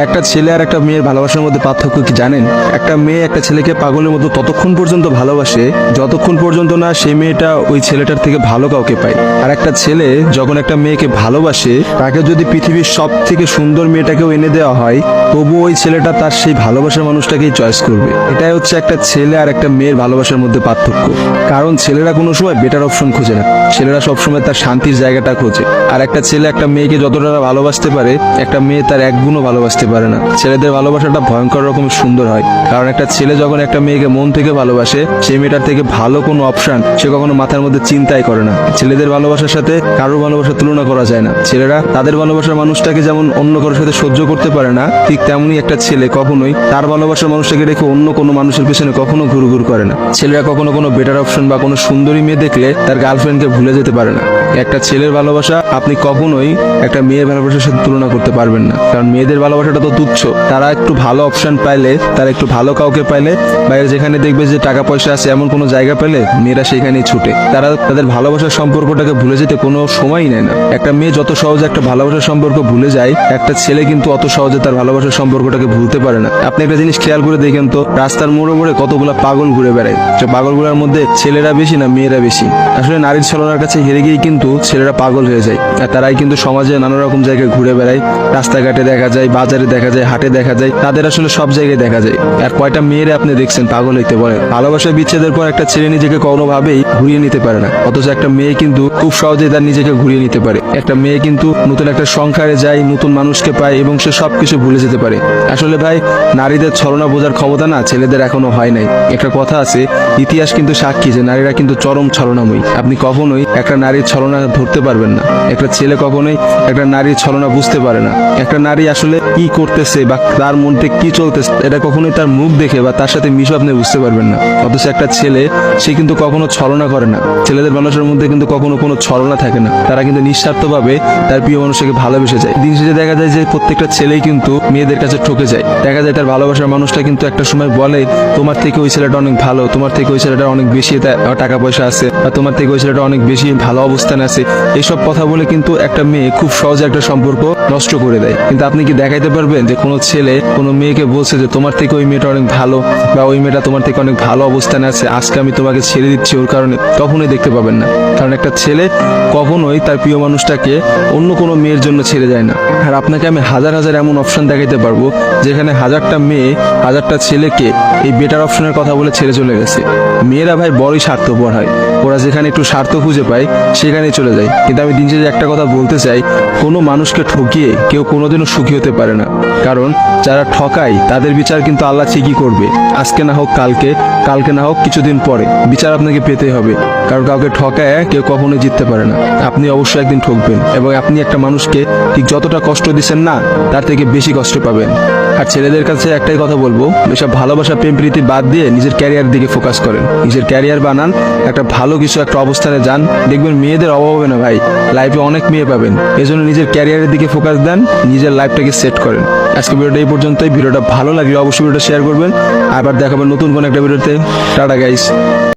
একটা ছেলে আর একটা মেয়ের ভালোবাসার মধ্যে পার্থক্য কি জানেন? একটা মেয়ে একটা ছেলেকে পাগলের মতো ততক্ষণ পর্যন্ত ভালোবাসে যতক্ষণ পর্যন্ত না সেই মেয়েটা ওই ছেলেটার থেকে ভালো কাউকে পায়। আর একটা ছেলে যখন একটা মেয়েকে ভালোবাসে, তাকে যদি পৃথিবীর সব থেকে সুন্দর মেয়েটাকেও এনে দেওয়া হয়, তবু ওই ছেলেটা তার সেই ভালোবাসার মানুষটাকেই চয়েস করবে। এটাই হচ্ছে একটা ছেলে আর একটা মেয়ের ভালোবাসার মধ্যে পার্থক্য। কারণ ছেলেরা কোনো সময় বেটার অপশন খোঁজে না, ছেলেরা সবসময় তার শান্তির জায়গাটা খোঁজে। আর একটা ছেলে একটা মেয়েকে যতটা ভালোবাসতে পারে, একটা মেয়ে তার এক গুণও ভালোবাসতে পারে না। ছেলেদের ভালোবাসাটা ভয়ঙ্কর রকমের সুন্দর হয়, কারণ একটা ছেলে যখন একটা মেয়েকে মন থেকে ভালোবাসে, সেই মেয়েটার থেকে ভালো কোনো অপশন সে কখনো মাথার মধ্যে চিন্তাই করে না। ছেলেদের ভালোবাসার সাথে কারোর ভালোবাসার তুলনা করা যায় না। ছেলেরা তাদের ভালোবাসার মানুষটাকে যেমন অন্য কারোর সাথে সহ্য করতে পারে না, ঠিক তেমনি একটা ছেলে কখনোই তার ভালোবাসার মানুষটাকে রেখে অন্য কোনো মানুষের পেছনে কখনো ঘুরঘুর করে না। ছেলেরা কখনো কোনো বেটার অপশন বা কোনো সুন্দরী মেয়ে দেখলে তার গার্লফ্রেন্ডকে ভুলে যেতে পারে না। একটা ছেলের ভালোবাসা আপনি কখনোই একটা মেয়ের ভালোবাসার সাথে তুলনা করতে পারবেন না, কারণ মেয়েদের ভালোবাসাটা তো তুচ্ছ। তারা একটু ভালো অপশন পাইলে, তারা একটু ভালো কাউকে পাইলে, বাইরে যেখানে দেখবে যে টাকা পয়সা আছে এমন কোনো জায়গা পেলে মেয়েরা সেখানেই ছুটে। তারা তাদের ভালোবাসার সম্পর্কটাকে ভুলে যেতে কোনো সময়ই নেয় না। একটা মেয়ে যত সহজে একটা ভালোবাসার সম্পর্ক ভুলে যায়, একটা ছেলে কিন্তু অত সহজে তার ভালোবাসার সম্পর্কটাকে ভুলতে পারে না। আপনি একটা জিনিস খেয়াল করে দেখেন তো, রাস্তার মোড়ে মোড়ে কতগুলা পাগল ঘুরে বেড়ায়। সে পাগলগুলোর মধ্যে ছেলেরা বেশি না মেয়েরা বেশি? আসলে নারীর ছলনার কাছে হেরে গিয়ে কিন্তু ছেলেরা পাগল হয়ে যায়। আর তারাই কিন্তু সমাজে নানা রকম জায়গায় ঘুরে বেড়ায়। রাস্তাঘাটে দেখা যায়, বাজারে দেখা যায়, হাটে দেখা যায়, তাদের আসলে সব জায়গায় দেখা যায়। আর কয়টা মেয়েরা আপনি দেখছেন পাগল হইতে পারে? ভালোবাসা বিচ্ছেদের পর একটা ছেলে নিজেকে কোনোভাবেই ঘুরিয়ে নিতে পারে না, অথচ একটা মেয়ে কিন্তু খুব সহজেই তার নিজেকে ঘুরিয়ে নিতে পারে। একটা মেয়ে কিন্তু নতুন একটা সংসারে যায়, নতুন মানুষকে পায় এবং সে সবকিছু ভুলে যেতে পারে। আসলে ভাই, নারীদের ছলনা বোঝার ক্ষমতা না ছেলেদের এখনো হয় নাই। একটা কথা আছে, ইতিহাস কিন্তু সাক্ষী যে নারীরা কিন্তু চরম ছলনাময়ী। আপনি কখনোই একটা নারীর ছলনা ধরতে পারবেন না। একটা ছেলে কখনোই একটা নারীর ছলনা বুঝতে পারে না। একটা নারী আসলে কি করতেছে বা তার মধ্যে কি চলতেছে, এটা কখনোই তার মুখ দেখে বা তার সাথে মিশে আপনি বুঝতে পারবেন না। অথচ একটা ছেলে, সে কিন্তু কখনো ছলনা করে না। ছেলেদের মানুষের মধ্যে কিন্তু কখনো কোনো ছলনা থাকে না। তারা কিন্তু নিঃস্বার্থভাবে তার প্রিয় মানুষকে ভালোবেসে যায়। দিন শেষে দেখা যায় যে প্রত্যেকটা ছেলেই কিন্তু মেয়েদের কাছে ঠকে যায়। দেখা যায় তার ভালোবাসার মানুষটা কিন্তু একটা সময় বলে, তোমার থেকে ওই ছেলেটা অনেক ভালো, তোমার থেকে ওই ছেলেটা অনেক বেশি টাকা পয়সা আছে, বা তোমার থেকে ওই ছেলেটা অনেক বেশি ভালো অবস্থানে আছে। এইসব কথা বলে কিন্তু একটা মেয়ে খুব সহজে একটা সম্পর্ক নষ্ট করে দেয়। কিন্তু আপনি কি দেখাইতে পারবেন যে কোনো ছেলে কোনো মেয়েকে বলছে যে তোমার থেকে ওই মেয়েটা অনেক ভালো, বা ওই মেয়েটা তোমার থেকে অনেক ভালো অবস্থানে আছে, আজকে আমি তোমাকে ছেড়ে দিচ্ছি ওর কারণে? কখনোই দেখতে পাবেন না। কারণ একটা ছেলে কখনোই তার প্রিয় মানুষটাকে অন্য কোনো মেয়ের জন্য ছেড়ে যায় না। আর আপনাকে আমি হাজার হাজার এমন অপশন দেখাইতে পারবো যেখানে হাজারটা মেয়ে হাজারটা ছেলেকে এই বেটার অপশনের কথা বলে ছেড়ে চলে গেছে। মেয়েরা ভাই বড়ই স্বার্থপর হয়, ওরা যেখানে একটু স্বার্থ খুঁজে পায় সেখানেই চলে যায়। কিন্তু আমি দিন শেষে একটা কথা বলতে চাই, কোনো মানুষকে ঠকিয়ে কেউ কোনোদিনও সুখী হতে পারে না। কারণ যারা ঠকায় তাদের বিচার কিন্তু আল্লাহ ঠিকই করবে। আজকে না হোক কালকে, কালকে না হোক কিছুদিন পরে বিচার আপনাকে পেতেই হবে। কারণ কাউকে ঠকায় কেউ কখনোই জিততে পারে না। আপনি অবশ্যই একদিন ঠকবেন, এবং আপনি একটা মানুষকে ঠিক যতটা কষ্ট দিচ্ছেন না, তার থেকে বেশি কষ্ট পাবেন। আর ছেলেদের কাছে একটাই কথা বলবো, এসব ভালোবাসা প্রেম প্রীতি বাদ দিয়ে নিজের ক্যারিয়ার দিকে ফোকাস করেন। নিজের ক্যারিয়ার বানান, একটা ভালো কিছু একটা অবস্থানে যান, দেখবেন মেয়েদের অভাব হবে না ভাই। লাইফে অনেক মেয়ে পাবেন। এজন্য নিজের ক্যারিয়ারের দিকে ফোকাস দেন, নিজের লাইফটাকে সেট করেন। আজকে ভিডিওটা এই পর্যন্তই। ভিডিওটা ভালো লাগলে অবশ্যই ভিডিওটা শেয়ার করবেন। আবার দেখাবেন নতুন কোনো একটা ভিডিওতে। Tata guys.